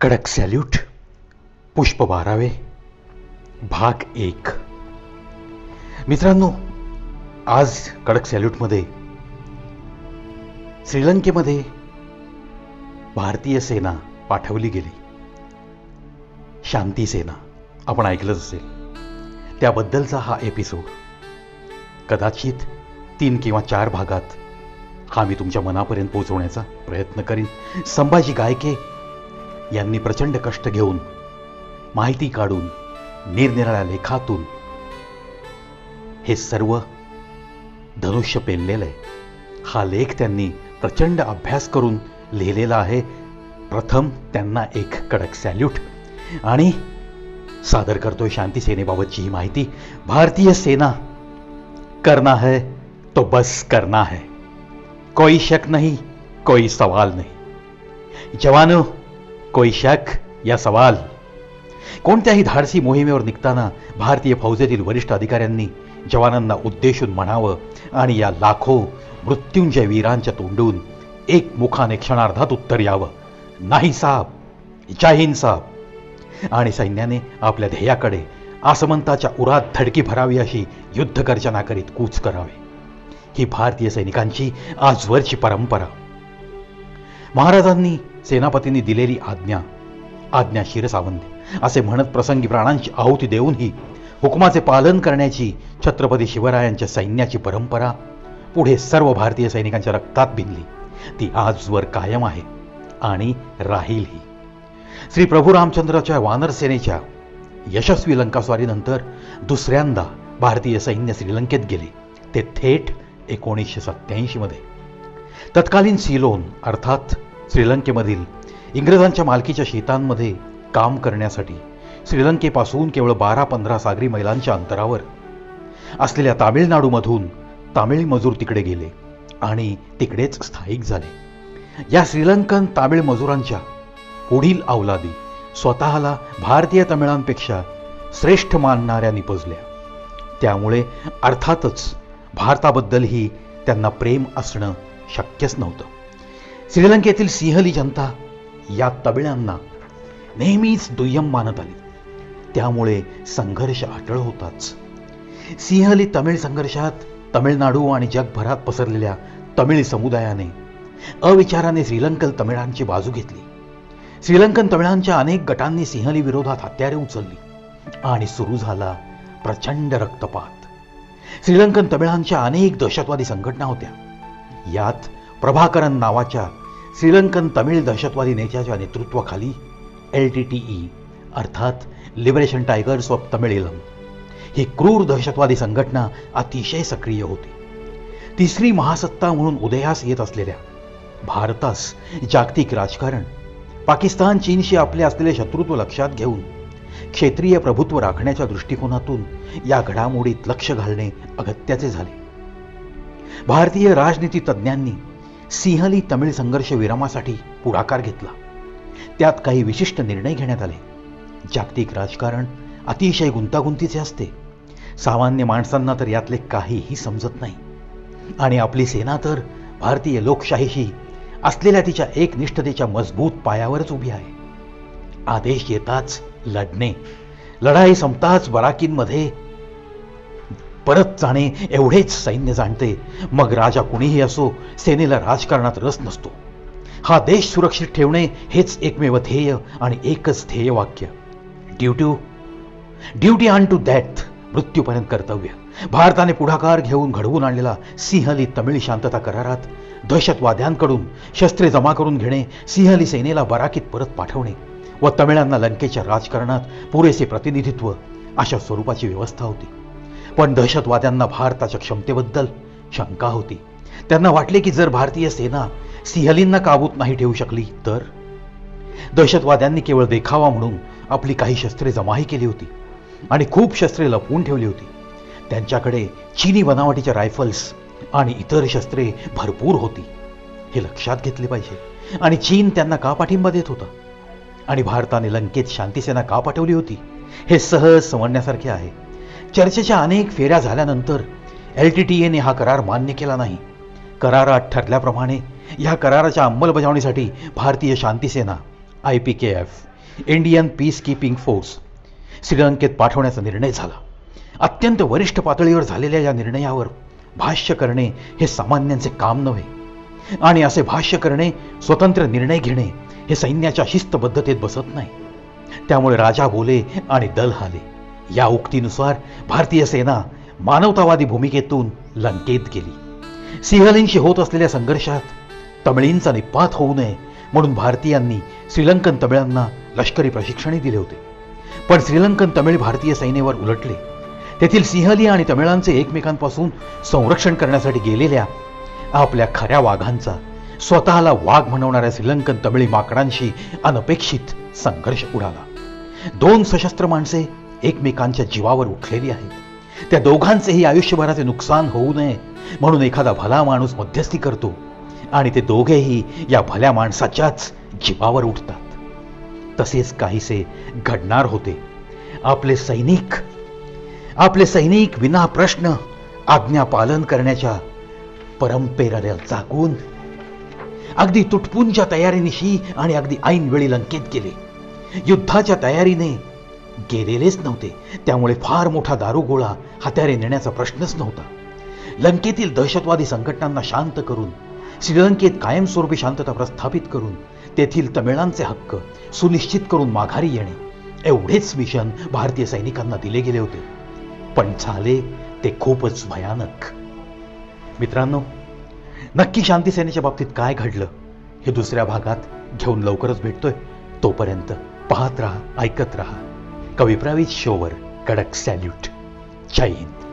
कडक सॅल्यूट पुष्प 12 भाग 1. मित्रांनो, आज कडक सॅल्यूटमध्ये श्रीलंकेमध्ये भारतीय सेना पाठवली गेली. शांती सेना आपण ऐकलंच असेल. त्याबद्दलचा हा एपिसोड कदाचित 3 किंवा 4 भागात हा मी तुमच्या मनापर्यंत पोहोचवण्याचा प्रयत्न करीन. संभाजी गायके यांनी प्रचंड कष्ट घेऊन, माहिती काढून, निरनिराळ्या लेखातून हे सर्व धनुष्य पेललेलं आहे. हा लेख त्यांनी प्रचंड अभ्यास करून लिहिलेला आहे. प्रथम त्यांना एक कडक सॅल्यूट आणि सादर करतोय शांती सेनेबाबतची ही माहिती. भारतीय सेना करना है तो बस करना है, कोई शक नहीं, कोई सवाल नहीं. जवानो, कोई शक या सवाल. कोणत्याही धाडसी मोहिमेवर निघताना भारतीय फौजेतील वरिष्ठ अधिकाऱ्यांनी जवानांना उद्देशून म्हणावं आणि या लाखो मृत्युंजय वीरांच्या तोंडून एक मुखाने क्षणार्धात उत्तर यावं, नाही साहब, जय हिंद साहब. आणि सैन्याने आपल्या ध्येयाकडे आसमंताच्या उरात धडकी भरावी अशी युद्धगर्जना करीत कूच करावे. ही भारतीय सैनिकांची आजवरची परंपरा. महाराजांनी सेनापतींनी दिलेली आज्ञा शिरसावंदे असे म्हणत प्रसंगी प्राणांची आहुती देऊनही हुकुमाचे पालन करण्याची छत्रपती शिवरायांच्या सैन्याची परंपरा पुढे सर्व भारतीय सैनिकांच्या रक्तात भिनली. ती आजवर कायम आहे आणि राहीलही. श्री प्रभू रामचंद्राच्या वानर सेनेच्या यशस्वी लंकास्वारीनंतर दुसऱ्यांदा भारतीय सैन्य श्रीलंकेत गेले. ते थेट 1987 मध्ये. तत्कालीन सिलोन अर्थात श्रीलंकेमधील इंग्रजांच्या मालकीच्या शेतांमध्ये काम करण्यासाठी श्रीलंकेपासून केवळ 12-15 सागरी मैलांच्या अंतरावर असलेल्या तामिळनाडूमधून तामिळ मजूर तिकडे गेले आणि तिकडेच स्थायिक झाले. या श्रीलंकन तामिळ मजुरांच्या पुढील अवलादी स्वतःला भारतीय तमिळांपेक्षा श्रेष्ठ मानणाऱ्या निपजल्या. त्यामुळे अर्थातच भारताबद्दलही त्यांना प्रेम असणं शक्यच नव्हतं. श्रीलंकेतील सिंहली जनता या तमिळांना नेहमीच दुय्यम मानत आली. त्यामुळे संघर्ष अटळ होताच. सिंहली तमिळ संघर्षात तमिळनाडू आणि जगभरात पसरलेल्या तमिळ समुदायाने अविचाराने श्रीलंकन तमिळांची बाजू घेतली. श्रीलंकन तमिळांच्या अनेक गटांनी सिंहली विरोधात हत्यारे उचलली आणि सुरू झाला प्रचंड रक्तपात. श्रीलंकन तमिळांच्या अनेक दहशतवादी संघटना होत्या. यात प्रभाकरन नावाच्या श्रीलंकन तमिळ दहशतवादी नेत्याच्या नेतृत्वाखाली LTTE अर्थात लिबरेशन टायगर्स ऑफ तमिळीलम ही क्रूर दहशतवादी संघटना अतिशय सक्रिय होती. तिसरी महासत्ता म्हणून उदयास येत असलेल्या भारतास जागतिक राजकारण, पाकिस्तान चीनशी आपले असलेले शत्रुत्व लक्षात घेऊन क्षेत्रीय प्रभुत्व राखण्याच्या दृष्टिकोनातून या घडामोडीत लक्ष घालणे अगत्याचे झाले. भारतीय राजनीती तज्ज्ञांनी सिंहली तमिळ संघर्ष विरामासाठी पुढाकार घेतला. त्यात काही विशिष्ट निर्णय घेण्यात आले. जागतिक राजकारण अतिशय गुंतागुंतीचे असते. सामान्य माणसांना तर यातले काहीही समजत नाही आणि आपली सेना तर भारतीय लोकशाहीशी असलेल्या तिच्या एकनिष्ठतेच्या मजबूत पायावरच उभी आहे. आदेश येताच लढणे, लढाई संपताच बराकींमध्ये परत जाणे एवढेच सैन्य जाणते. मग राजा कुणीही असो, सेनेला राजकारणात रस नसतो. हा देश सुरक्षित ठेवणे हेच एकमेव ध्येय आणि एकच ध्येय वाक्य, ड्युटी ऑन टू डेथ, मृत्यूपर्यंत कर्तव्य. भारताने पुढाकार घेऊन घडवून आणलेला सिंहली तमिळ शांतता करारात दहशतवाद्यांकडून शस्त्रे जमा करून घेणे, सिंहली सेनेला बराकीत परत पाठवणे व तमिळांना लंकेच्या राजकारणात पुरेसे प्रतिनिधित्व अशा स्वरूपाची व्यवस्था होती. पण दहशतवाद्यांना भारताच्या क्षमतेबद्दल शंका होती. त्यांना वाटले की जर भारतीय सेना सिंहलींना काबूत नाही ठेवू शकली तर. दहशतवाद्यांनी केवळ देखावा म्हणून आपली काही शस्त्रे जमाही केली होती आणि खूप शस्त्रे लपवून ठेवली होती. त्यांच्याकडे चीनी बनावटीच्या रायफल्स आणि इतर शस्त्रे भरपूर होती. हे लक्षात घेतले पाहिजे. आणि चीन त्यांना का पाठिंबा देत होता आणि भारताने लंकेत शांतीसेना का पाठवली होती हे सहज समजण्यासारखे आहे. चर्चेच्या अनेक फेऱ्या झाल्यानंतर LTTEने हा करार मान्य केला नाही. करारात ठरल्याप्रमाणे या कराराच्या अंमलबजावणीसाठी भारतीय शांतीसेना IPKF Indian peace keeping force श्रीलंकेत पाठवण्याचा निर्णय झाला. अत्यंत वरिष्ठ पातळीवर झालेल्या या निर्णयावर भाष्य करणे हे सामान्यांचे काम नव्हे, आणि असे भाष्य करणे, स्वतंत्र निर्णय घेणे हे सैन्याच्या शिस्तबद्धतेत बसत नाही. त्यामुळे राजा बोले आणि दल हाले या उक्तीनुसार भारतीय सेना मानवतावादी भूमिकेतून लंकेत गेली. सिंहलींशी होत असलेल्या संघर्षात तमिळींचा निपात होऊ नये म्हणून भारतीयांनी श्रीलंकन तमिळांना लष्करी प्रशिक्षणही दिले होते. पण श्रीलंकन तमिळ भारतीय सैन्यावर उलटले. तेथील सिंहली आणि तमिळांचे एकमेकांपासून संरक्षण करण्यासाठी गेलेल्या आपल्या खऱ्या वाघांचा स्वतःला वाघ म्हणवणाऱ्या श्रीलंकन तमिळी माकडांशी अनपेक्षित संघर्ष उडाला. दोन सशस्त्र माणसे एकमेकांच्या जीवावर उठलेली आहेत. त्या दोघांचेही आयुष्यभराचे नुकसान होऊ नये म्हणून एखादा भला माणूस मध्यस्थी करतो आणि ते दोघेही या भल्या माणसाच्याच जीवावर उठतात. तसेच काहीसे घडणार होते. आपले सैनिक विना प्रश्न आज्ञा पालन करण्याच्या परंपरेला जागून अगदी तुटपुंच्या तयारीनिशी आणि अगदी ऐन वेळी लंकेत गेले. युद्धाच्या तयारीने गेलेलेच नव्हते, त्यामुळे फार मोठा दारुगोळा हत्यारे नेण्याचा प्रश्नच नव्हता. लंकेतील दहशतवादी संघटनांना शांत करून, श्रीलंकेत कायमस्वरूपी शांतता प्रस्थापित करून, तेथील तमिळांचे हक्क सुनिश्चित करून माघारी येणे, एवढेच मिशन भारतीय सैनिकांना दिले गेले होते. पण झाले ते खूपच भयानक. मित्रांनो, नक्की शांती सेनेच्या बाबतीत काय घडलं हे दुसऱ्या भागात घेऊन लवकरच भेटतोय. तोपर्यंत पाहत राहा, ऐकत राहा कवी प्रवीज शोवर कडक सॅल्यूट. जय हिंद.